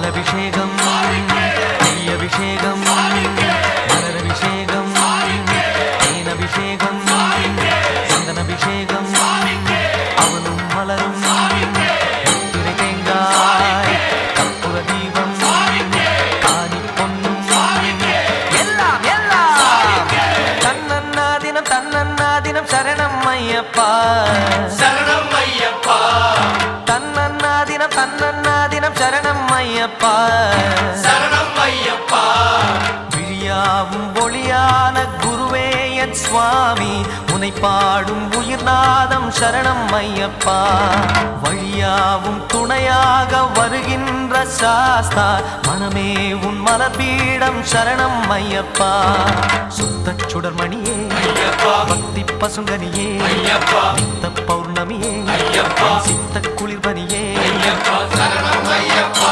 பாலபிஷேகம் நெய்யபிஷேகம் மலரபிஷேகம் தேனபிஷேகம் சந்தனபிஷேகம் அவனும் மலரும் திரை தேங்காய் கற்பூர தீபம் ஆனி பொன்னும் எல்லாம் எல்லாம் தன்னன்னா தினம் சரணம் ஐயப்பா சரணம் ஐயப்பா தன்னன்னா தினம் சரணம் ஐயப்பா சரணம் ஐயப்பா விழியாவும் ஒளியான குருவே என் சுவாமி உனை பாடும் உயிர்நாதம் சரணம் ஐயப்பா வழியாவும் துணையாக வருகின்ற சாஸ்தா மனமே உன் மலர்பீடம் சரணம் ஐயப்பா சுத்த சுடர்மணியே பக்தி பசுங்கனியே நித்த பௌர்ணமியே சித்த குளிர்பனியே சரணம் ஐயப்பா